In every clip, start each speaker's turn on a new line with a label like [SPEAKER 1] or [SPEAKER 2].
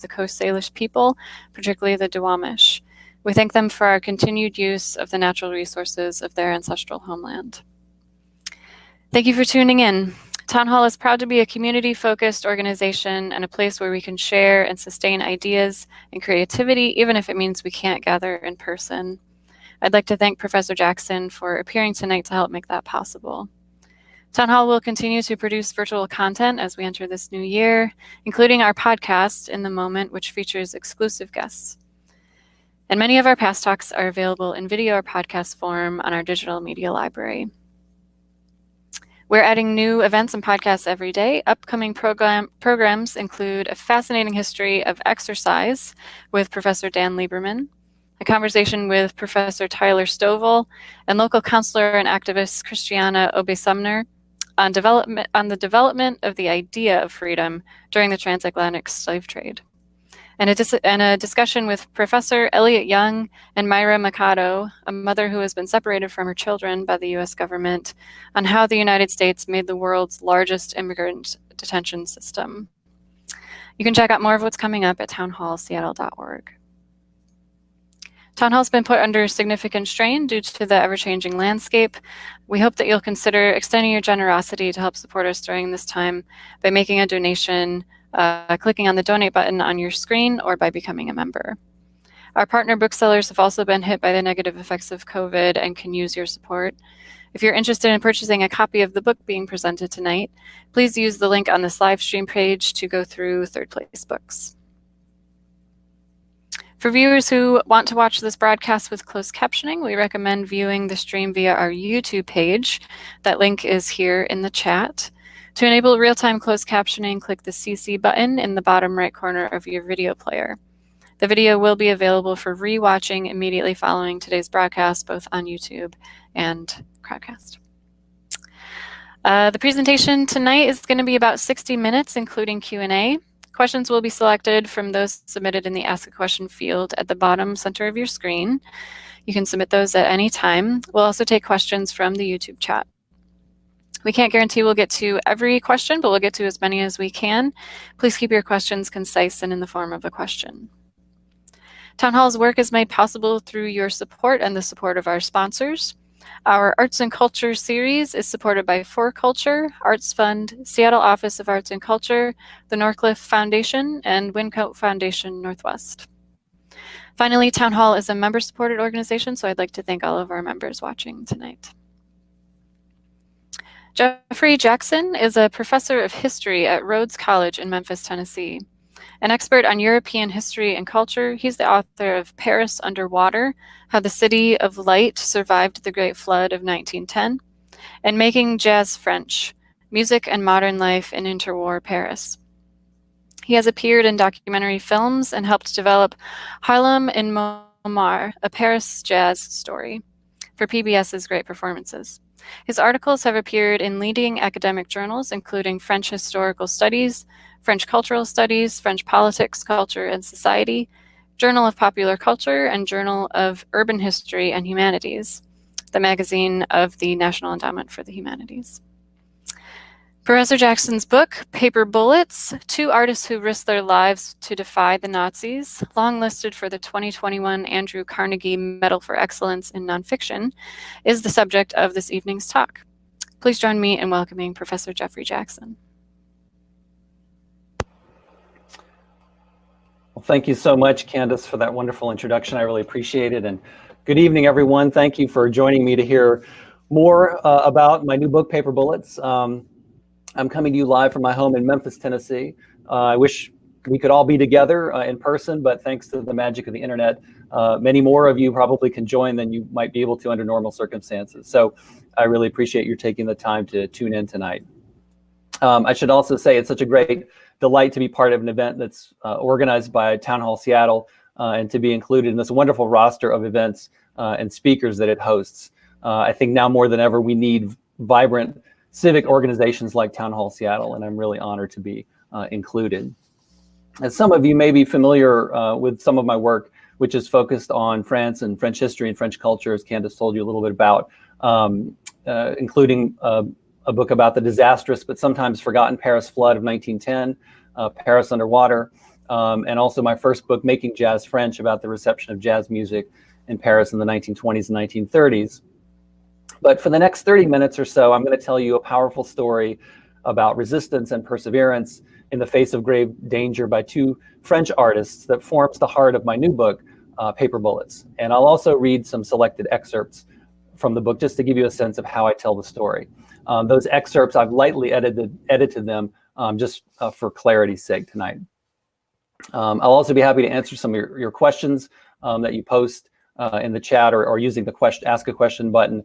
[SPEAKER 1] the Coast Salish people, particularly the Duwamish. We thank them for our continued use of the natural resources of their ancestral homeland. Thank you for tuning in. Town Hall is proud to be a community-focused organization and a place where we can share and sustain ideas and creativity, even if it means we can't gather in person. I'd like to thank Professor Jackson for appearing tonight to help make that possible. Town Hall will continue to produce virtual content as we enter this new year, including our podcast, In the Moment, which features exclusive guests. And many of our past talks are available in video or podcast form on our digital media library. We're adding new events and podcasts every day. Upcoming programs include a fascinating history of exercise with Professor Dan Lieberman, a conversation with Professor Tyler Stovall, and local counselor and activist Christiana Obe-Sumner on the development of the idea of freedom during the transatlantic slave trade. And a discussion with Professor Elliot Young and Myra Mikado, a mother who has been separated from her children by the US government, on how the United States made the world's largest immigrant detention system. You can check out more of what's coming up at townhallseattle.org. Town Hall's been put under significant strain due to the ever-changing landscape. We hope that you'll consider extending your generosity to help support us during this time by making a donation, clicking on the donate button on your screen, or by becoming a member. Our partner booksellers have also been hit by the negative effects of COVID and can use your support. If you're interested in purchasing a copy of the book being presented tonight, please use the link on this live stream page to go through Third Place Books. For viewers who want to watch this broadcast with closed captioning, we recommend viewing the stream via our YouTube page. That link is here in the chat. To enable real-time closed captioning, click the CC button in the bottom right corner of your video player. The video will be available for re-watching immediately following today's broadcast, both on YouTube and Crowdcast. The presentation tonight is going to be about 60 minutes, including Q&A. Questions will be selected from those submitted in the Ask a Question field at the bottom center of your screen. You can submit those at any time. We'll also take questions from the YouTube chat. We can't guarantee we'll get to every question, but we'll get to as many as we can. Please keep your questions concise and in the form of a question. Town Hall's work is made possible through your support and the support of our sponsors. Our Arts and Culture series is supported by For Culture, Arts Fund, Seattle Office of Arts and Culture, the Norcliffe Foundation, and Wincote Foundation Northwest. Finally, Town Hall is a member-supported organization, so I'd like to thank all of our members watching tonight. Jeffrey Jackson is a professor of history at Rhodes College in Memphis, Tennessee. An expert on European history and culture, he's the author of Paris Underwater, How the City of Light Survived the Great Flood of 1910, and Making Jazz French, Music and Modern Life in Interwar Paris. He has appeared in documentary films and helped develop Harlem in Momar, a Paris jazz story, for PBS's Great Performances. His articles have appeared in leading academic journals, including French Historical Studies, French Cultural Studies, French Politics, Culture, and Society, Journal of Popular Culture, and Journal of Urban History and Humanities, the magazine of the National Endowment for the Humanities. Professor Jackson's book, Paper Bullets, Two Artists Who Risked Their Lives to Defy the Nazis, long listed for the 2021 Andrew Carnegie Medal for Excellence in Nonfiction, is the subject of this evening's talk. Please join me in welcoming Professor Jeffrey Jackson.
[SPEAKER 2] Well, thank you so much, Candace, for that wonderful introduction. I really appreciate it. And good evening, everyone. Thank you for joining me to hear more about my new book, Paper Bullets. I'm coming to you live from my home in Memphis, Tennessee. I wish we could all be together in person, but thanks to the magic of the internet, many more of you probably can join than you might be able to under normal circumstances. So I really appreciate your taking the time to tune in tonight. I should also say it's such a great delight to be part of an event that's organized by Town Hall Seattle and to be included in this wonderful roster of events and speakers that it hosts. I think now more than ever, we need vibrant civic organizations like Town Hall Seattle, and I'm really honored to be included. As some of you may be familiar with some of my work, which is focused on France and French history and French culture, as Candace told you a little bit about, including a book about the disastrous but sometimes forgotten Paris flood of 1910, Paris Underwater, and also my first book, Making Jazz French, about the reception of jazz music in Paris in the 1920s and 1930s. But for the next 30 minutes or so, I'm going to tell you a powerful story about resistance and perseverance in the face of grave danger by two French artists that forms the heart of my new book, Paper Bullets. And I'll also read some selected excerpts from the book just to give you a sense of how I tell the story. Those excerpts, I've lightly edited them just for clarity's sake tonight. I'll also be happy to answer some of your questions that you post in the chat or using the ask a question button.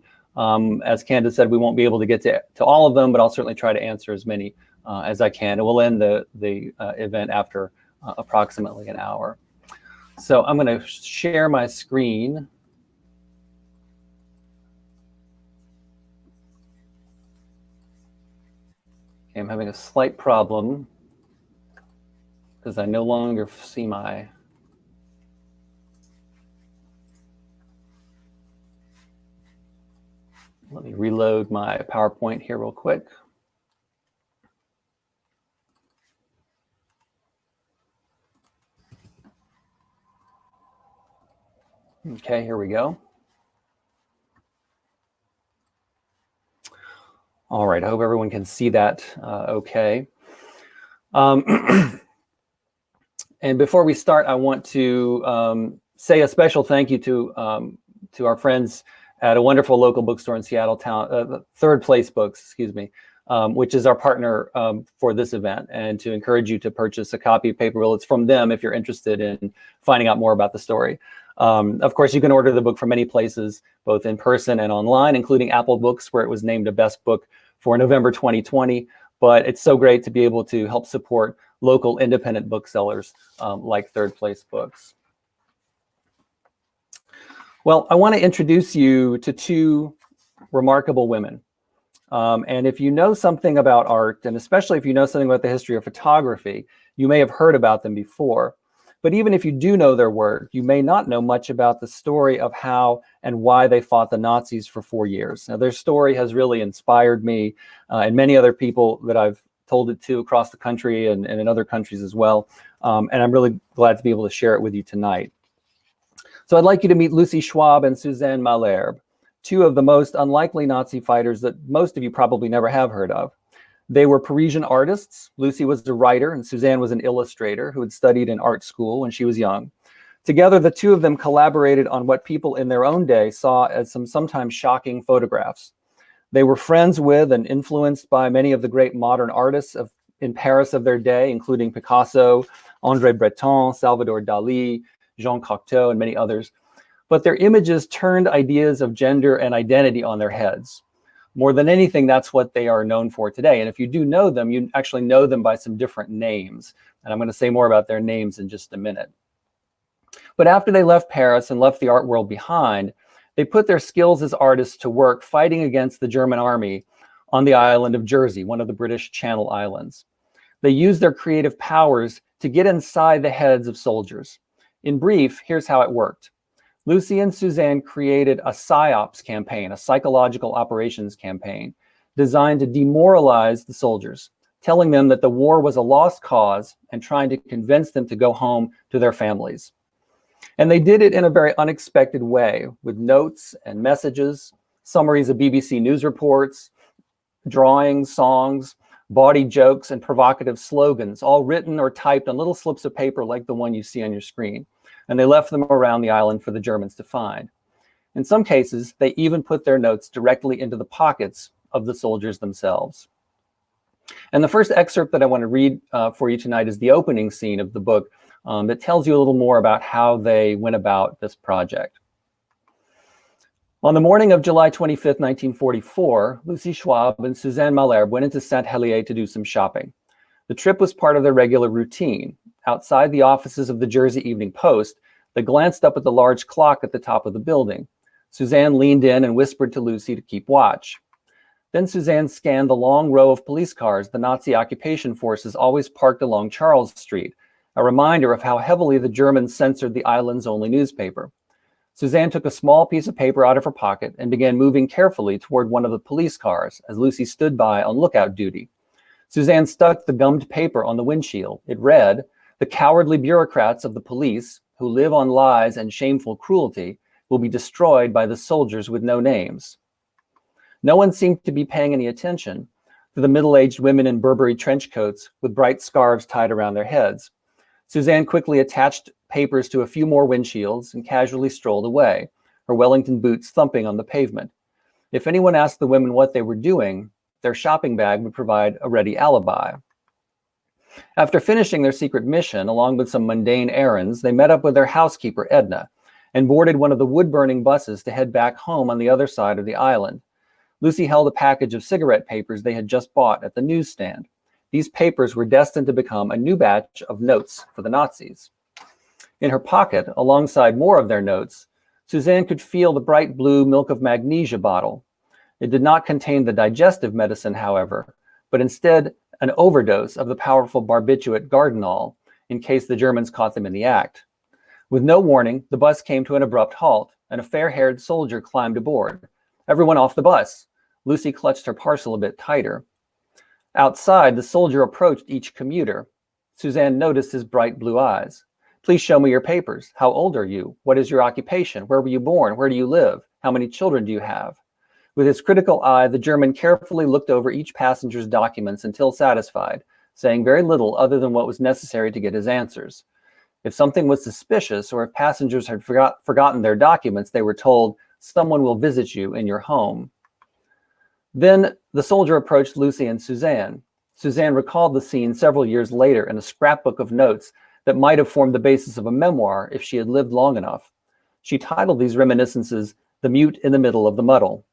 [SPEAKER 2] As Candace said, we won't be able to get to all of them, but I'll certainly try to answer as many as I can. And we'll end the event after approximately an hour. So I'm going to share my screen. Okay, I'm having a slight problem because I no longer see my... Let me reload my PowerPoint here real quick. Okay, here we go. All right, I hope everyone can see that okay. And before we start, I want to say a special thank you to our friends at a wonderful local bookstore in Seattle town, Third Place Books, excuse me, which is our partner for this event, and to encourage you to purchase a copy of Paper Bullets from them if you're interested in finding out more about the story. Of course, you can order the book from many places, both in person and online, including Apple Books, where it was named a best book for November 2020. But it's so great to be able to help support local independent booksellers like Third Place Books. Well, I want to introduce you to two remarkable women. And if you know something about art, and especially if you know something about the history of photography, you may have heard about them before. But even if you do know their work, you may not know much about the story of how and why they fought the Nazis for 4 years. Now, their story has really inspired me and many other people that I've told it to across the country and in other countries as well. And I'm really glad to be able to share it with you tonight. So I'd like you to meet Lucy Shwob and Suzanne Malherbe, two of the most unlikely Nazi fighters that most of you probably never have heard of. They were Parisian artists. Lucy was a writer and Suzanne was an illustrator who had studied in art school when she was young. Together, the two of them collaborated on what people in their own day saw as some sometimes shocking photographs. They were friends with and influenced by many of the great modern artists in Paris of their day, including Picasso, André Breton, Salvador Dali, Jean Cocteau, and many others. But their images turned ideas of gender and identity on their heads. More than anything, that's what they are known for today. And if you do know them, you actually know them by some different names. And I'm going to say more about their names in just a minute. But after they left Paris and left the art world behind, they put their skills as artists to work fighting against the German army on the island of Jersey, one of the British Channel Islands. They used their creative powers to get inside the heads of soldiers. In brief, here's how it worked. Lucy and Suzanne created a PSYOPs campaign, a psychological operations campaign, designed to demoralize the soldiers, telling them that the war was a lost cause and trying to convince them to go home to their families. And they did it in a very unexpected way, with notes and messages, summaries of BBC News reports, drawings, songs, bawdy jokes, and provocative slogans, all written or typed on little slips of paper like the one you see on your screen. And they left them around the island for the Germans to find. In some cases, they even put their notes directly into the pockets of the soldiers themselves. And the first excerpt that I want to read for you tonight is the opening scene of the book that tells you a little more about how they went about this project. On the morning of July 25th, 1944, Lucy Shwob and Suzanne Malherbe went into Saint-Hélier to do some shopping. The trip was part of their regular routine. Outside the offices of the Jersey Evening Post, they glanced up at the large clock at the top of the building. Suzanne leaned in and whispered to Lucy to keep watch. Then Suzanne scanned the long row of police cars the Nazi occupation forces always parked along Charles Street, a reminder of how heavily the Germans censored the island's only newspaper. Suzanne took a small piece of paper out of her pocket and began moving carefully toward one of the police cars as Lucy stood by on lookout duty. Suzanne stuck the gummed paper on the windshield. It read, The cowardly bureaucrats of the police, who live on lies and shameful cruelty, will be destroyed by the soldiers with no names. No one seemed to be paying any attention to the middle-aged women in Burberry trench coats with bright scarves tied around their heads. Suzanne quickly attached papers to a few more windshields and casually strolled away, her Wellington boots thumping on the pavement. If anyone asked the women what they were doing, their shopping bag would provide a ready alibi. After finishing their secret mission, along with some mundane errands, they met up with their housekeeper, Edna, and boarded one of the wood-burning buses to head back home on the other side of the island. Lucy held a package of cigarette papers they had just bought at the newsstand. These papers were destined to become a new batch of notes for the Nazis. In her pocket, alongside more of their notes, Suzanne could feel the bright blue milk of magnesia bottle. It did not contain the digestive medicine, however, but instead an overdose of the powerful barbiturate Gardinol, in case the Germans caught them in the act. With no warning, the bus came to an abrupt halt, and a fair-haired soldier climbed aboard. Everyone off the bus. Lucy clutched her parcel a bit tighter. Outside, the soldier approached each commuter. Suzanne noticed his bright blue eyes. Please show me your papers. How old are you? What is your occupation? Where were you born? Where do you live? How many children do you have? With his critical eye, the German carefully looked over each passenger's documents until satisfied, saying very little other than what was necessary to get his answers. If something was suspicious or if passengers had forgotten their documents, they were told, "Someone will visit you in your home." Then the soldier approached Lucy and Suzanne. Suzanne recalled the scene several years later in a scrapbook of notes that might have formed the basis of a memoir if she had lived long enough. She titled these reminiscences, "The Mute in the Middle of the Muddle."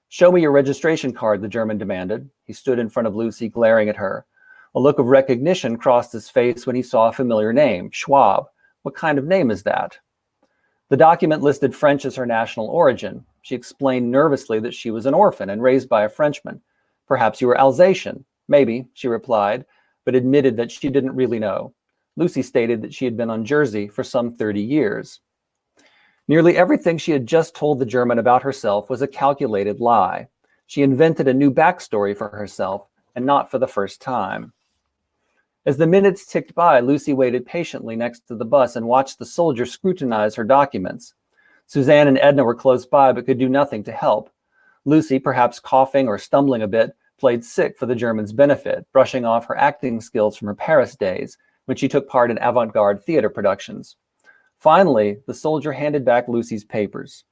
[SPEAKER 2] "Show me your registration card," the German demanded. He stood in front of Lucy, glaring at her. A look of recognition crossed his face when he saw a familiar name, Shwob. What kind of name is that? The document listed French as her national origin. She explained nervously that she was an orphan and raised by a Frenchman. "Perhaps you were Alsatian." "Maybe," she replied, but admitted that she didn't really know. Lucy stated that she had been on Jersey for some 30 years. Nearly everything she had just told the German about herself was a calculated lie. She invented a new backstory for herself, and not for the first time. As the minutes ticked by, Lucy waited patiently next to the bus and watched the soldier scrutinize her documents. Suzanne and Edna were close by but could do nothing to help. Lucy, perhaps coughing or stumbling a bit, played sick for the German's benefit, brushing off her acting skills from her Paris days, when she took part in avant-garde theater productions. Finally, the soldier handed back Lucy's papers.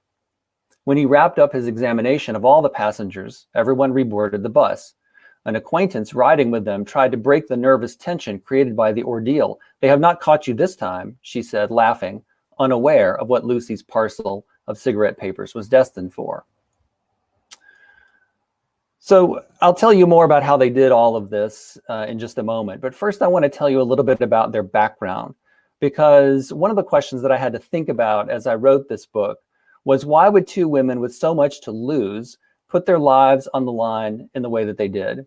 [SPEAKER 2] When he wrapped up his examination of all the passengers, everyone reboarded the bus. An acquaintance riding with them tried to break the nervous tension created by the ordeal. "They have not caught you this time," she said, laughing, unaware of what Lucy's parcel of cigarette papers was destined for. So I'll tell you more about how they did all of this in just a moment. But first, I want to tell you a little bit about their background, because one of the questions that I had to think about as I wrote this book was, why would two women with so much to lose put their lives on the line in the way that they did?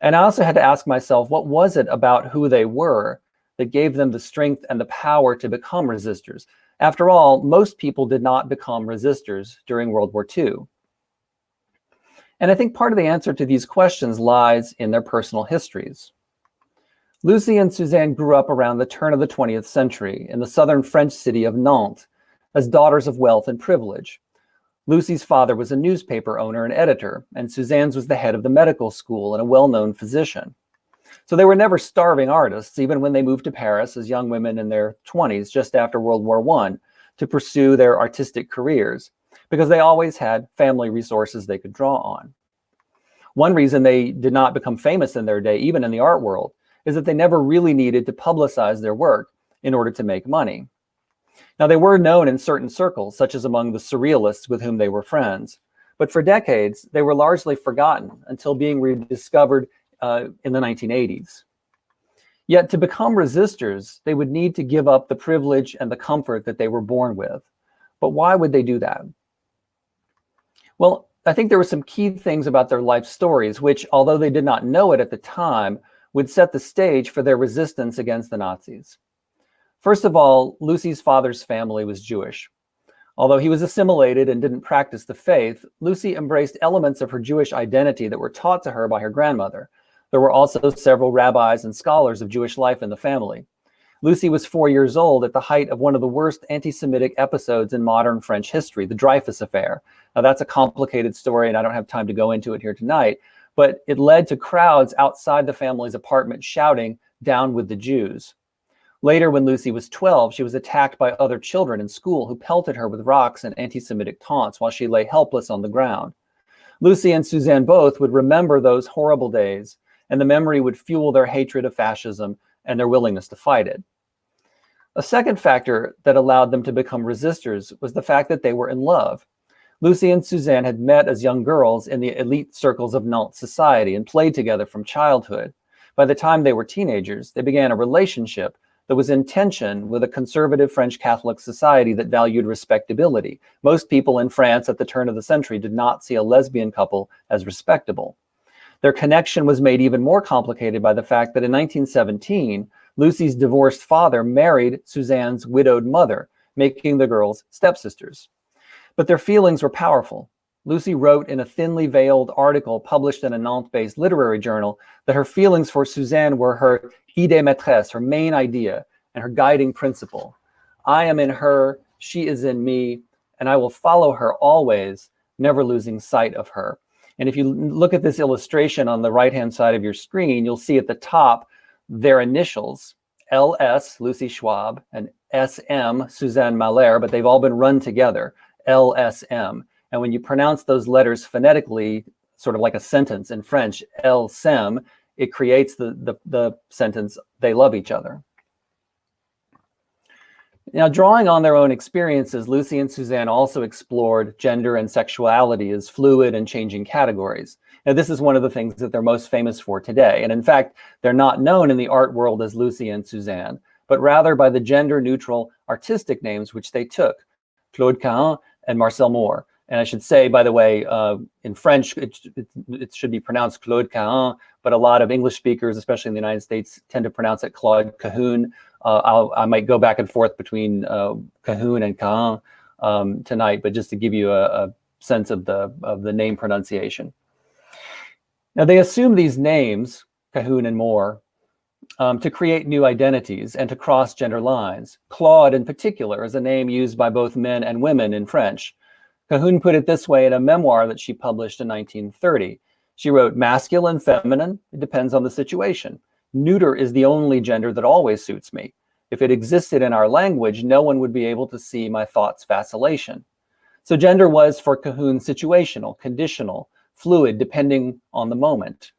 [SPEAKER 2] And I also had to ask myself, what was it about who they were that gave them the strength and the power to become resistors? After all, most people did not become resistors during World War II. And I think part of the answer to these questions lies in their personal histories. Lucy and Suzanne grew up around the turn of the 20th century in the southern French city of Nantes as daughters of wealth and privilege. Lucy's father was a newspaper owner and editor, and Suzanne's was the head of the medical school and a well-known physician. So they were never starving artists, even when they moved to Paris as young women in their 20s, just after World War I, to pursue their artistic careers, because they always had family resources they could draw on. One reason they did not become famous in their day, even in the art world, is that they never really needed to publicize their work in order to make money. Now, they were known in certain circles, such as among the Surrealists with whom they were friends, but for decades, they were largely forgotten until being rediscovered in the 1980s. Yet to become resistors, they would need to give up the privilege and the comfort that they were born with. But why would they do that? Well, I think there were some key things about their life stories, which, although they did not know it at the time, would set the stage for their resistance against the Nazis. First of all, Lucy's father's family was Jewish. Although he was assimilated and didn't practice the faith, Lucy embraced elements of her Jewish identity that were taught to her by her grandmother. There were also several rabbis and scholars of Jewish life in the family. Lucy was 4 years old at the height of one of the worst anti-Semitic episodes in modern French history, the Dreyfus Affair. Now, that's a complicated story, and I don't have time to go into it here tonight, but it led to crowds outside the family's apartment shouting, "Down with the Jews." Later, when Lucy was 12, she was attacked by other children in school who pelted her with rocks and anti-Semitic taunts while she lay helpless on the ground. Lucy and Suzanne both would remember those horrible days, and the memory would fuel their hatred of fascism and their willingness to fight it. A second factor that allowed them to become resistors was the fact that they were in love. Lucy and Suzanne had met as young girls in the elite circles of Nantes society and played together from childhood. By the time they were teenagers, they began a relationship that was in tension with a conservative French Catholic society that valued respectability. Most people in France at the turn of the century did not see a lesbian couple as respectable. Their connection was made even more complicated by the fact that in 1917, Lucy's divorced father married Suzanne's widowed mother, making the girls stepsisters. But their feelings were powerful. Lucy wrote in a thinly veiled article published in a Nantes-based literary journal that her feelings for Suzanne were her idée maîtresse, her main idea, and her guiding principle. I am in her, she is in me, and I will follow her always, never losing sight of her. And if you look at this illustration on the right-hand side of your screen, you'll see at the top their initials, LS, Lucy Shwob, and SM, Suzanne Malherbe, but they've all been run together, LSM. And when you pronounce those letters phonetically, sort of like a sentence in French, LSM, it creates the sentence, they love each other. Now, drawing on their own experiences, Lucy and Suzanne also explored gender and sexuality as fluid and changing categories. Now, this is one of the things that they're most famous for today. And in fact, they're not known in the art world as Lucy and Suzanne, but rather by the gender-neutral artistic names which they took, Claude Cahun and Marcel Moore. And I should say, by the way, in French, it should be pronounced Claude Cahun, but a lot of English speakers, especially in the United States, tend to pronounce it Claude Cahun. I might go back and forth between Cahun and Cahun tonight, but just to give you a sense of the name pronunciation. Now, they assume these names, Cahun and Moore, to create new identities and to cross gender lines. Claude, in particular, is a name used by both men and women in French. Cahun put it this way in a memoir that she published in 1930. She wrote, "Masculine, feminine, it depends on the situation. Neuter is the only gender that always suits me. If it existed in our language, no one would be able to see my thoughts' vacillation." So gender was for Cahun situational, conditional, fluid, depending on the moment.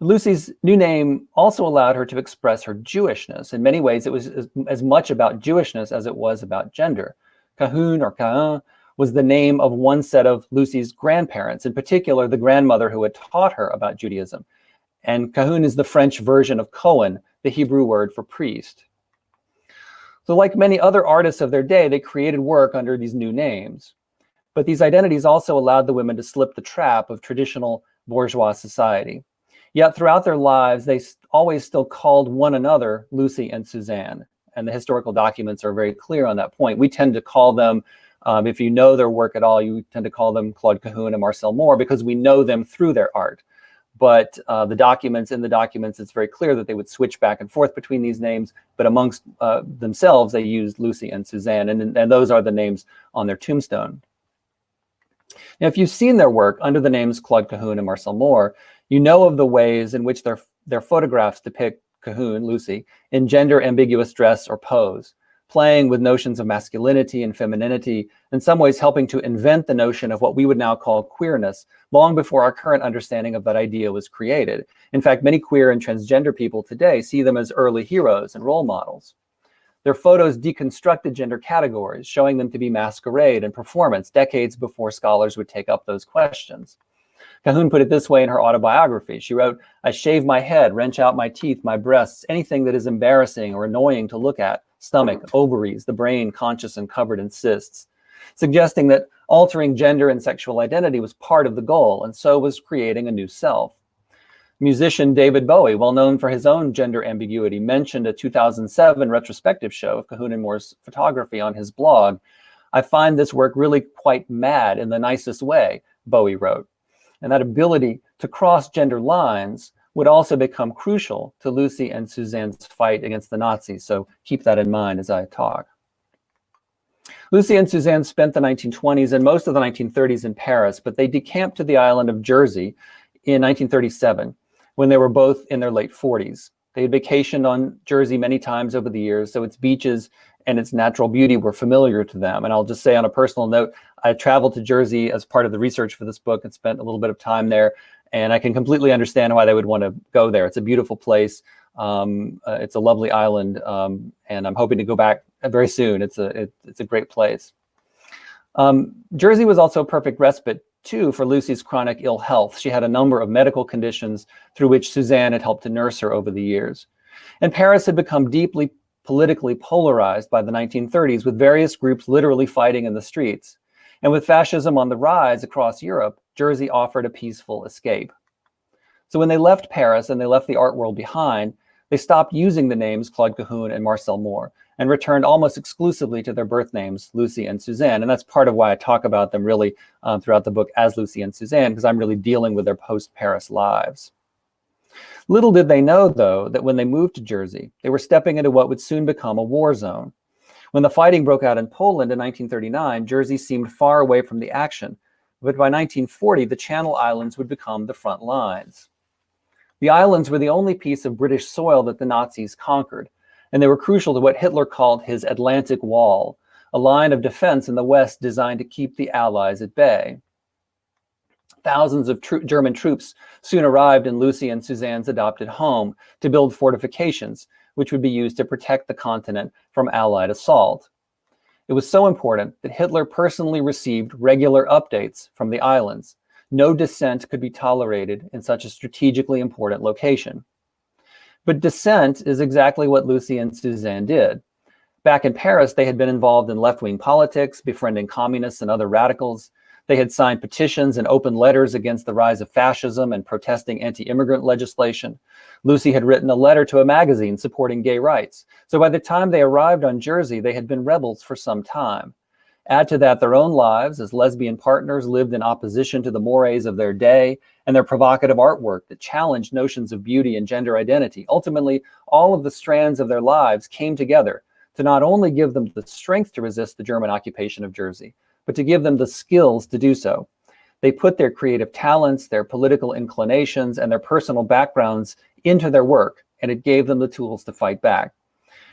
[SPEAKER 2] Lucy's new name also allowed her to express her Jewishness. In many ways, it was as much about Jewishness as it was about gender. Cahun or Cahun was the name of one set of Lucy's grandparents, in particular, the grandmother who had taught her about Judaism. And Cahun is the French version of Cohen, the Hebrew word for priest. So like many other artists of their day, they created work under these new names. But these identities also allowed the women to slip the trap of traditional bourgeois society. Yet throughout their lives, they always still called one another Lucy and Suzanne. And the historical documents are very clear on that point. We tend to call them, if you know their work at all, you tend to call them Claude Cahun and Marcel Moore because we know them through their art. But in the documents, it's very clear that they would switch back and forth between these names, but amongst themselves, they used Lucy and Suzanne, and those are the names on their tombstone. Now, if you've seen their work under the names Claude Cahun and Marcel Moore, you know of the ways in which their photographs depict Cahun, Lucy, in gender-ambiguous dress or pose, playing with notions of masculinity and femininity, in some ways helping to invent the notion of what we would now call queerness, long before our current understanding of that idea was created. In fact, many queer and transgender people today see them as early heroes and role models. Their photos deconstructed gender categories, showing them to be masquerade and performance decades before scholars would take up those questions. Cahun put it this way in her autobiography. She wrote, "I shave my head, wrench out my teeth, my breasts, anything that is embarrassing or annoying to look at, stomach, ovaries, the brain conscious and covered in cysts," suggesting that altering gender and sexual identity was part of the goal, and so was creating a new self. Musician David Bowie, well known for his own gender ambiguity, mentioned a 2007 retrospective show of Cahun and Moore's photography on his blog. "I find this work really quite mad in the nicest way," Bowie wrote. And that ability to cross gender lines would also become crucial to Lucy and Suzanne's fight against the Nazis, so keep that in mind as I talk. Lucy and Suzanne spent the 1920s and most of the 1930s in Paris, but they decamped to the island of Jersey in 1937 when they were both in their late 40s. They had vacationed on Jersey many times over the years, so its beaches and its natural beauty were familiar to them. And I'll just say on a personal note, I traveled to Jersey as part of the research for this book and spent a little bit of time there, and I can completely understand why they would want to go there. It's a beautiful place. It's a lovely island, and I'm hoping to go back very soon. It's a great place. Jersey was also a perfect respite too for Lucy's chronic ill health. She had a number of medical conditions through which Suzanne had helped to nurse her over the years. And Paris had become deeply politically polarized by the 1930s, with various groups literally fighting in the streets. And with fascism on the rise across Europe, Jersey offered a peaceful escape. So when they left Paris and they left the art world behind, they stopped using the names Claude Cahun and Marcel Moore and returned almost exclusively to their birth names, Lucy and Suzanne. And that's part of why I talk about them really throughout the book as Lucy and Suzanne, because I'm really dealing with their post-Paris lives. Little did they know, though, that when they moved to Jersey, they were stepping into what would soon become a war zone. When the fighting broke out in Poland in 1939, Jersey seemed far away from the action. But by 1940, the Channel Islands would become the front lines. The islands were the only piece of British soil that the Nazis conquered, and they were crucial to what Hitler called his Atlantic Wall, a line of defense in the West designed to keep the Allies at bay. Thousands of German troops soon arrived in Lucy and Suzanne's adopted home to build fortifications, which would be used to protect the continent from Allied assault. It was so important that Hitler personally received regular updates from the islands. No dissent could be tolerated in such a strategically important location. But dissent is exactly what Lucy and Suzanne did. Back in Paris, they had been involved in left-wing politics, befriending communists and other radicals. They had signed petitions and open letters against the rise of fascism and protesting anti-immigrant legislation. Lucy had written a letter to a magazine supporting gay rights. So by the time they arrived on Jersey, they had been rebels for some time. Add to that their own lives as lesbian partners lived in opposition to the mores of their day and their provocative artwork that challenged notions of beauty and gender identity. Ultimately, all of the strands of their lives came together to not only give them the strength to resist the German occupation of Jersey, but to give them the skills to do so. They put their creative talents, their political inclinations, and their personal backgrounds into their work, and it gave them the tools to fight back.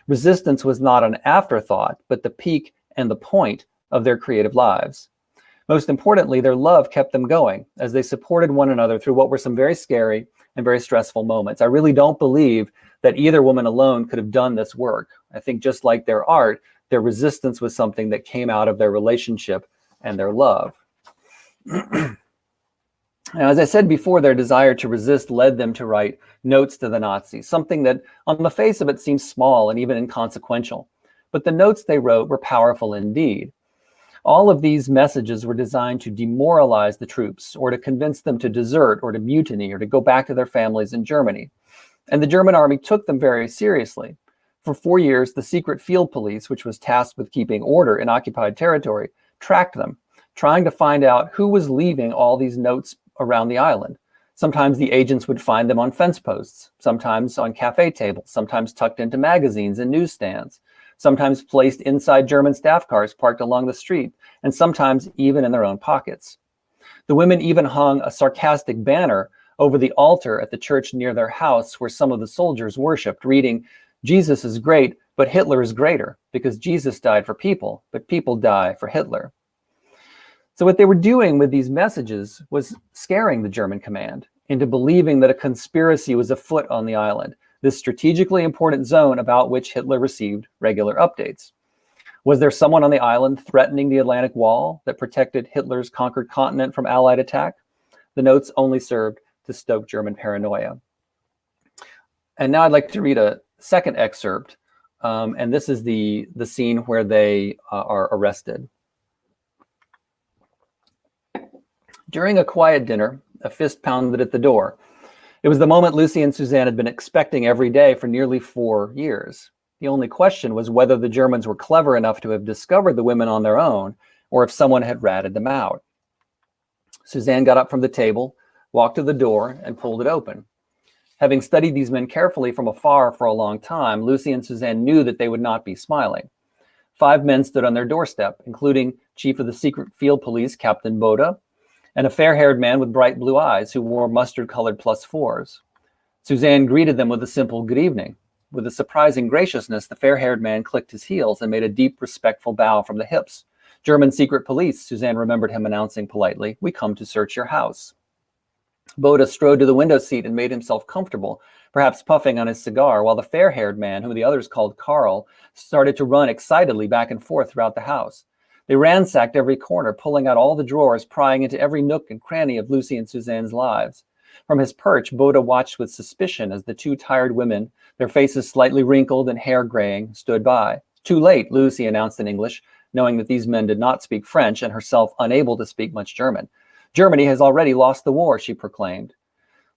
[SPEAKER 2] Resistance was not an afterthought, but the peak and the point of their creative lives. Most importantly, their love kept them going as they supported one another through what were some very scary and very stressful moments. I really don't believe that either woman alone could have done this work. I think just like their art, their resistance was something that came out of their relationship and their love. Now, as I said before, their desire to resist led them to write notes to the Nazis, something that on the face of it seems small and even inconsequential. But the notes they wrote were powerful indeed. All of these messages were designed to demoralize the troops or to convince them to desert or to mutiny or to go back to their families in Germany. And the German army took them very seriously. For 4 years, the secret field police, which was tasked with keeping order in occupied territory, tracked them, trying to find out who was leaving all these notes around the island. Sometimes the agents would find them on fence posts, sometimes on cafe tables, sometimes tucked into magazines and newsstands, sometimes placed inside German staff cars parked along the street, and sometimes even in their own pockets. The women even hung a sarcastic banner over the altar at the church near their house where some of the soldiers worshipped, reading, "Jesus is great, but Hitler is greater, because Jesus died for people, but people die for Hitler." So what they were doing with these messages was scaring the German command into believing that a conspiracy was afoot on the island, this strategically important zone about which Hitler received regular updates. Was there someone on the island threatening the Atlantic Wall that protected Hitler's conquered continent from Allied attack? The notes only served to stoke German paranoia. And now I'd like to read a second excerpt, and this is the scene where they are arrested. During a quiet dinner, a fist pounded at the door. It was the moment Lucy and Suzanne had been expecting every day for nearly 4 years. The only question was whether the Germans were clever enough to have discovered the women on their own, or if someone had ratted them out. Suzanne got up from the table, walked to the door, and pulled it open. Having studied these men carefully from afar for a long time, Lucy and Suzanne knew that they would not be smiling. 5 men stood on their doorstep, including Chief of the Secret Field Police, Captain Boda, and a fair-haired man with bright blue eyes who wore mustard-colored +4s. Suzanne greeted them with a simple good evening. With a surprising graciousness, the fair-haired man clicked his heels and made a deep, respectful bow from the hips. German secret police, Suzanne remembered him announcing politely. We come to search your house. Boda strode to the window seat and made himself comfortable, perhaps puffing on his cigar, while the fair-haired man, whom the others called Carl, started to run excitedly back and forth throughout the house. They ransacked every corner, pulling out all the drawers, prying into every nook and cranny of Lucy and Suzanne's lives. From his perch, Boda watched with suspicion as the 2 tired women, their faces slightly wrinkled and hair graying, stood by. Too late, Lucy announced in English, knowing that these men did not speak French and herself unable to speak much German. Germany has already lost the war, she proclaimed.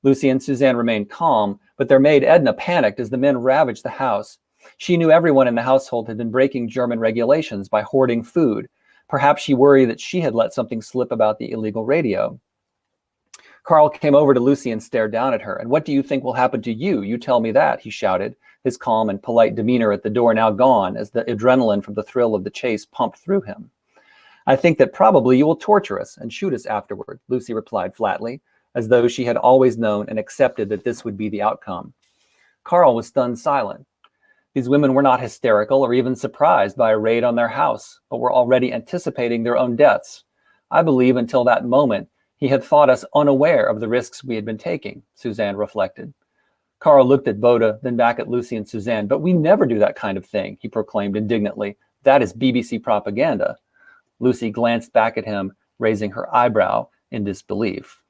[SPEAKER 2] Lucy and Suzanne remained calm, but their maid Edna panicked as the men ravaged the house. She knew everyone in the household had been breaking German regulations by hoarding food. Perhaps she worried that she had let something slip about the illegal radio. Carl came over to Lucy and stared down at her. And what do you think will happen to you? You tell me that, he shouted, his calm and polite demeanor at the door now gone as the adrenaline from the thrill of the chase pumped through him. I think that probably you will torture us and shoot us afterward, Lucy replied flatly, as though she had always known and accepted that this would be the outcome. Carl was stunned silent. These women were not hysterical or even surprised by a raid on their house, but were already anticipating their own deaths. I believe until that moment, he had thought us unaware of the risks we had been taking, Suzanne reflected. Carl looked at Boda, then back at Lucy and Suzanne. But we never do that kind of thing, he proclaimed indignantly. That is BBC propaganda. Lucy glanced back at him, raising her eyebrow in disbelief.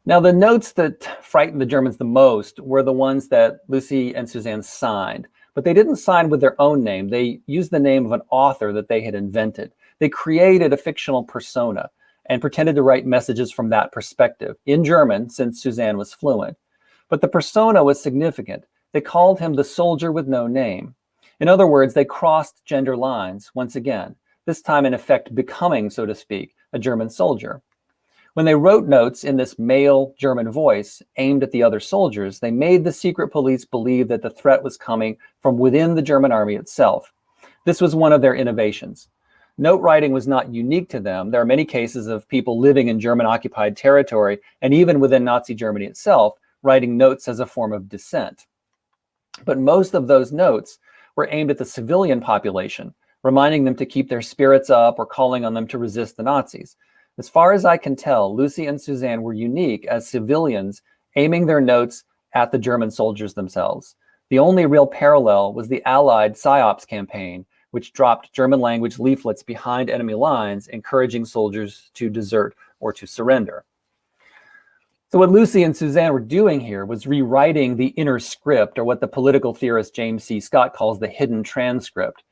[SPEAKER 2] Now, the notes that frightened the Germans the most were the ones that Lucy and Suzanne signed, but they didn't sign with their own name. They used the name of an author that they had invented. They created a fictional persona and pretended to write messages from that perspective, in German, since Suzanne was fluent. But the persona was significant. They called him the soldier with no name. In other words, they crossed gender lines once again, this time in effect becoming, so to speak, a German soldier. When they wrote notes in this male German voice aimed at the other soldiers, they made the secret police believe that the threat was coming from within the German army itself. This was one of their innovations. Note writing was not unique to them. There are many cases of people living in German-occupied territory, and even within Nazi Germany itself, writing notes as a form of dissent. But most of those notes were aimed at the civilian population, reminding them to keep their spirits up or calling on them to resist the Nazis. As far as I can tell, Lucy and Suzanne were unique as civilians aiming their notes at the German soldiers themselves. The only real parallel was the Allied PSYOPs campaign, which dropped German language leaflets behind enemy lines, encouraging soldiers to desert or to surrender. So what Lucy and Suzanne were doing here was rewriting the inner script, or what the political theorist James C. Scott calls the hidden transcript,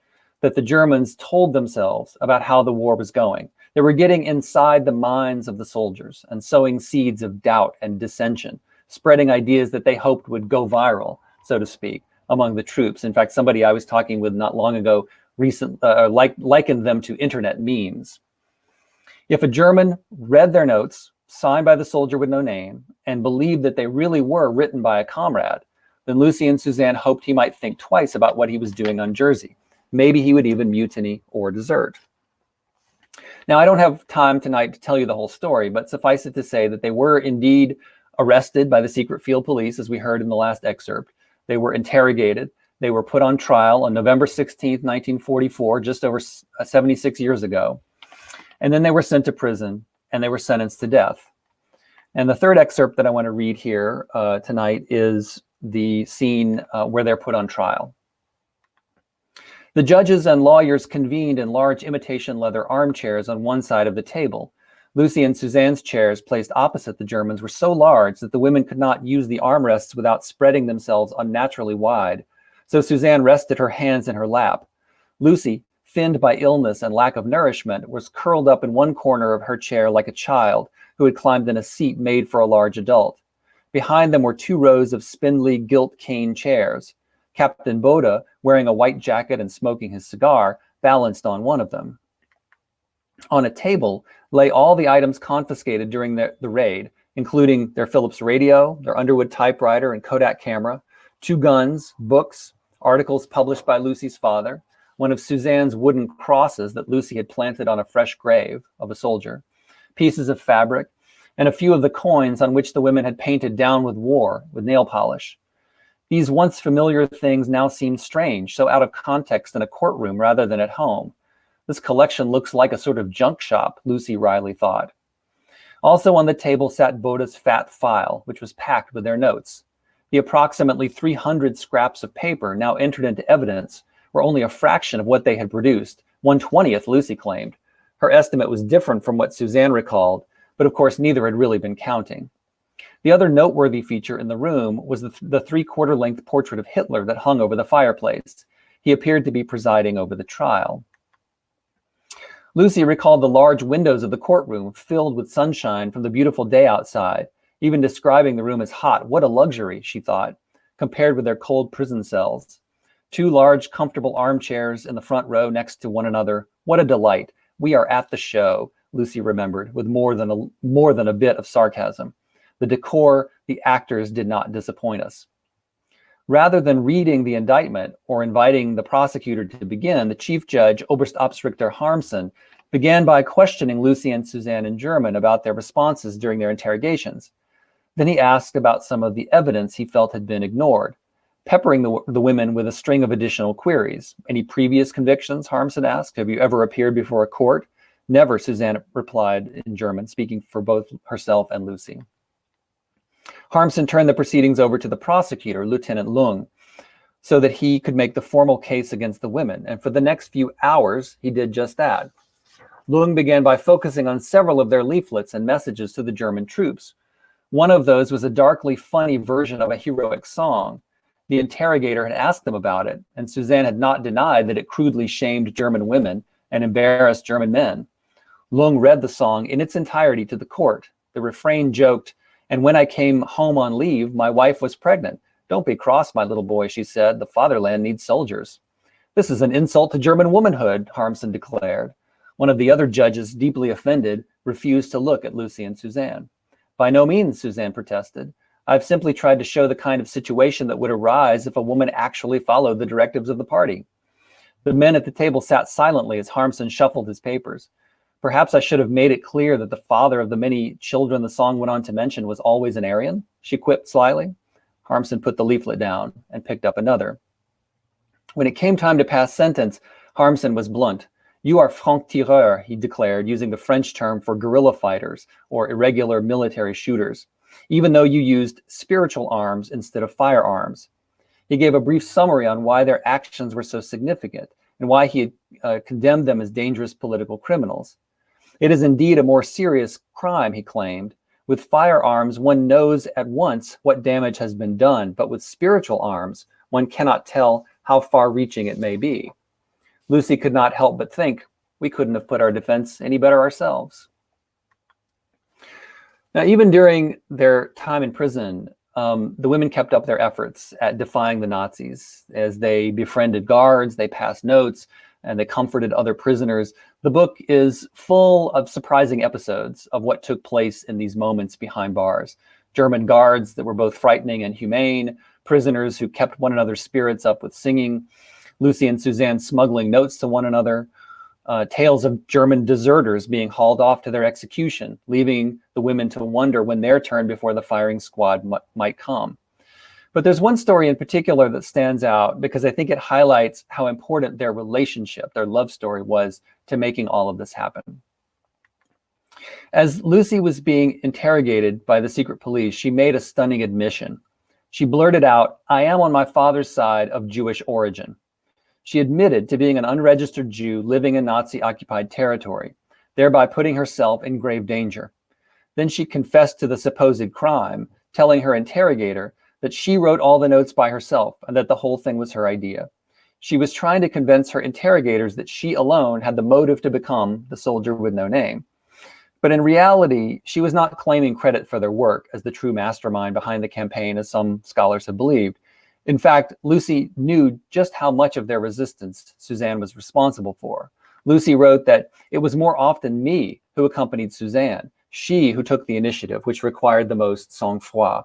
[SPEAKER 2] that the Germans told themselves about how the war was going. They were getting inside the minds of the soldiers and sowing seeds of doubt and dissension, spreading ideas that they hoped would go viral, so to speak, among the troops. In fact, somebody I was talking with not long ago likened them to internet memes. If a German read their notes, signed by the soldier with no name, and believed that they really were written by a comrade, then Lucy and Suzanne hoped he might think twice about what he was doing on Jersey. Maybe he would even mutiny or desert. Now, I don't have time tonight to tell you the whole story, but suffice it to say that they were indeed arrested by the secret field police, as we heard in the last excerpt. They were interrogated. They were put on trial on November 16th, 1944, just over 76 years ago. And then they were sent to prison, and they were sentenced to death. And the third excerpt that I want to read here tonight is the scene where they're put on trial. The judges and lawyers convened in large imitation leather armchairs on one side of the table. Lucy and Suzanne's chairs, placed opposite the Germans, were so large that the women could not use the armrests without spreading themselves unnaturally wide. So Suzanne rested her hands in her lap. Lucy, thinned by illness and lack of nourishment, was curled up in one corner of her chair like a child who had climbed in a seat made for a large adult. Behind them were 2 rows of spindly gilt cane chairs. Captain Boda, wearing a white jacket and smoking his cigar, balanced on one of them. On a table lay all the items confiscated during the raid, including their Philips radio, their Underwood typewriter and Kodak camera, 2 guns, books, articles published by Lucy's father, one of Suzanne's wooden crosses that Lucy had planted on a fresh grave of a soldier, pieces of fabric, and a few of the coins on which the women had painted "Down with War" with nail polish. These once familiar things now seemed strange, so out of context in a courtroom rather than at home. This collection looks like a sort of junk shop, Lucy wryly thought. Also on the table sat Boda's fat file, which was packed with their notes. The approximately 300 scraps of paper now entered into evidence were only a fraction of what they had produced, 1/20th, Lucy claimed. Her estimate was different from what Suzanne recalled, but of course neither had really been counting. The other noteworthy feature in the room was the 3/4 length portrait of Hitler that hung over the fireplace. He appeared to be presiding over the trial. Lucy recalled the large windows of the courtroom filled with sunshine from the beautiful day outside, even describing the room as hot. What a luxury, she thought, compared with their cold prison cells. 2 large, comfortable armchairs in the front row next to one another. What a delight. We are at the show, Lucy remembered, with more than a bit of sarcasm. The decor, the actors did not disappoint us. Rather than reading the indictment or inviting the prosecutor to begin, the chief judge, Oberstabsrichter Harmsen, began by questioning Lucy and Suzanne in German about their responses during their interrogations. Then he asked about some of the evidence he felt had been ignored, peppering the women with a string of additional queries. Any previous convictions, Harmsen asked? Have you ever appeared before a court? Never, Suzanne replied in German, speaking for both herself and Lucy. Harmsen turned the proceedings over to the prosecutor, Lieutenant Lung, so that he could make the formal case against the women. And for the next few hours, he did just that. Lung began by focusing on several of their leaflets and messages to the German troops. One of those was a darkly funny version of a heroic song. The interrogator had asked them about it, and Suzanne had not denied that it crudely shamed German women and embarrassed German men. Lung read the song in its entirety to the court. The refrain joked, "And when I came home on leave, my wife was pregnant. Don't be cross, my little boy," she said. "The fatherland needs soldiers." "This is an insult to German womanhood," Harmsen declared. One of the other judges, deeply offended, refused to look at Lucy and Suzanne. "By no means," Suzanne protested. "I've simply tried to show the kind of situation that would arise if a woman actually followed the directives of the party." The men at the table sat silently as Harmsen shuffled his papers. "Perhaps I should have made it clear that the father of the many children the song went on to mention was always an Aryan," she quipped slyly. Harmsen put the leaflet down and picked up another. When it came time to pass sentence, Harmsen was blunt. "You are franc-tireur," he declared, using the French term for guerrilla fighters or irregular military shooters, even though you used spiritual arms instead of firearms. He gave a brief summary on why their actions were so significant and why he had condemned them as dangerous political criminals. "It is indeed a more serious crime," he claimed. "With firearms, one knows at once what damage has been done, but with spiritual arms, one cannot tell how far-reaching it may be." Lucy could not help but think, we couldn't have put our defense any better ourselves. Now, even during their time in prison, the women kept up their efforts at defying the Nazis. As they befriended guards, they passed notes, and they comforted other prisoners. The book is full of surprising episodes of what took place in these moments behind bars. German guards that were both frightening and humane, prisoners who kept one another's spirits up with singing, Lucy and Suzanne smuggling notes to one another, tales of German deserters being hauled off to their execution, leaving the women to wonder when their turn before the firing squad might come. But there's one story in particular that stands out because I think it highlights how important their relationship, their love story, was to making all of this happen. As Lucy was being interrogated by the secret police, she made a stunning admission. She blurted out, "I am on my father's side of Jewish origin." She admitted to being an unregistered Jew living in Nazi-occupied territory, thereby putting herself in grave danger. Then she confessed to the supposed crime, telling her interrogator that she wrote all the notes by herself and that the whole thing was her idea. She was trying to convince her interrogators that she alone had the motive to become the soldier with no name. But in reality, she was not claiming credit for their work as the true mastermind behind the campaign, as some scholars have believed. In fact, Lucy knew just how much of their resistance Suzanne was responsible for. Lucy wrote that it was more often me who accompanied Suzanne. she who took the initiative, which required the most sang-froid.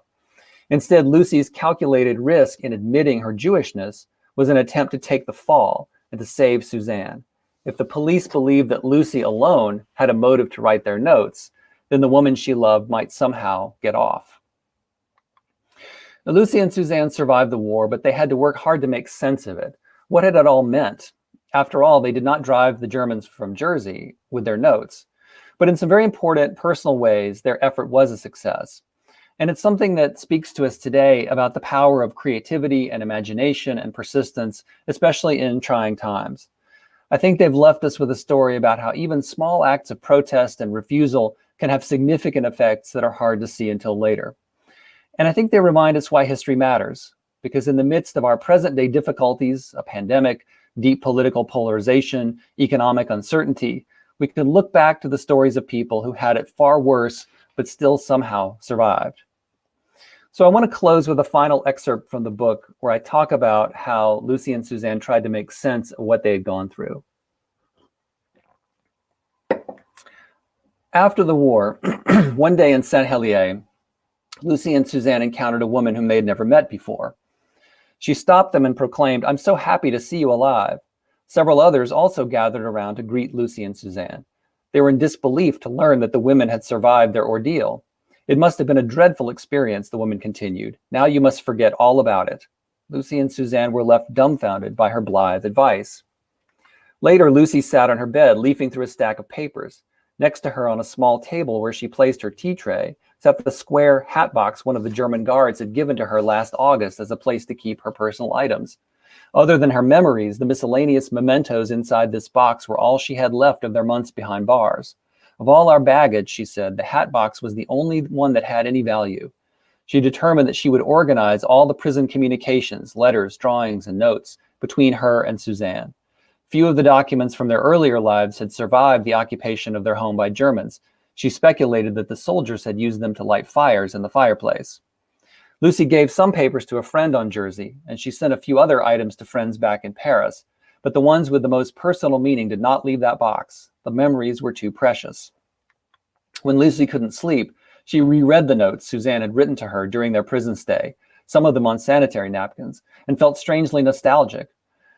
[SPEAKER 2] Instead, Lucy's calculated risk in admitting her Jewishness was an attempt to take the fall and to save Suzanne. If the police believed that Lucy alone had a motive to write their notes, then the woman she loved might somehow get off. Now, Lucy and Suzanne survived the war, but they had to work hard to make sense of it. What had it all meant? After all, they did not drive the Germans from Jersey with their notes. But in some very important personal ways, their effort was a success. And it's something that speaks to us today about the power of creativity and imagination and persistence, especially in trying times. I think they've left us with a story about how even small acts of protest and refusal can have significant effects that are hard to see until later. And I think they remind us why history matters, because in the midst of our present-day difficulties, a pandemic, deep political polarization, economic uncertainty, we can look back to the stories of people who had it far worse, but still somehow survived. So I want to close with a final excerpt from the book where I talk about how Lucy and Suzanne tried to make sense of what they had gone through. After the war, one day in Saint-Hélier, Lucy and Suzanne encountered a woman whom they had never met before. She stopped them and proclaimed, "I'm so happy to see you alive." Several others also gathered around to greet Lucy and Suzanne. They were in disbelief to learn that the women had survived their ordeal. "It must have been a dreadful experience," the woman continued. "Now you must forget all about it." Lucy and Suzanne were left dumbfounded by her blithe advice. Later, Lucy sat on her bed, leafing through a stack of papers. Next to her on a small table where she placed her tea tray sat the square hat box one of the German guards had given to her last August as a place to keep her personal items. Other than her memories, the miscellaneous mementos inside this box were all she had left of their months behind bars. "Of all our baggage," she said, "the hat box was the only one that had any value." She determined that she would organize all the prison communications, letters, drawings, and notes between her and Suzanne. Few of the documents from their earlier lives had survived the occupation of their home by Germans. She speculated that the soldiers had used them to light fires in the fireplace. Lucy gave some papers to a friend on Jersey, and she sent a few other items to friends back in Paris, but the ones with the most personal meaning did not leave that box. The memories were too precious. When Lucy couldn't sleep, she reread the notes Suzanne had written to her during their prison stay, some of them on sanitary napkins, and felt strangely nostalgic.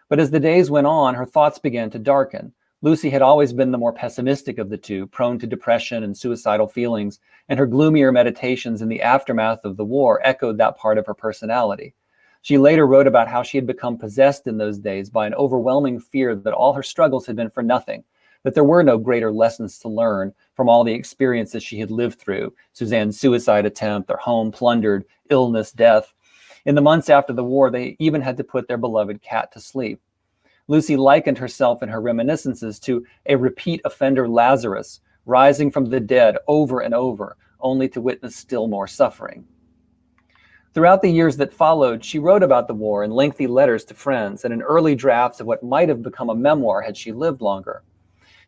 [SPEAKER 2] But as the days went on, her thoughts began to darken. Lucy had always been the more pessimistic of the two, prone to depression and suicidal feelings, and her gloomier meditations in the aftermath of the war echoed that part of her personality. She later wrote about how she had become possessed in those days by an overwhelming fear that all her struggles had been for nothing, that there were no greater lessons to learn from all the experiences she had lived through: Suzanne's suicide attempt, their home plundered, illness, death. In the months after the war, they even had to put their beloved cat to sleep. Lucy likened herself in her reminiscences to a repeat offender Lazarus, rising from the dead over and over, only to witness still more suffering. Throughout the years that followed, she wrote about the war in lengthy letters to friends and in early drafts of what might have become a memoir had she lived longer.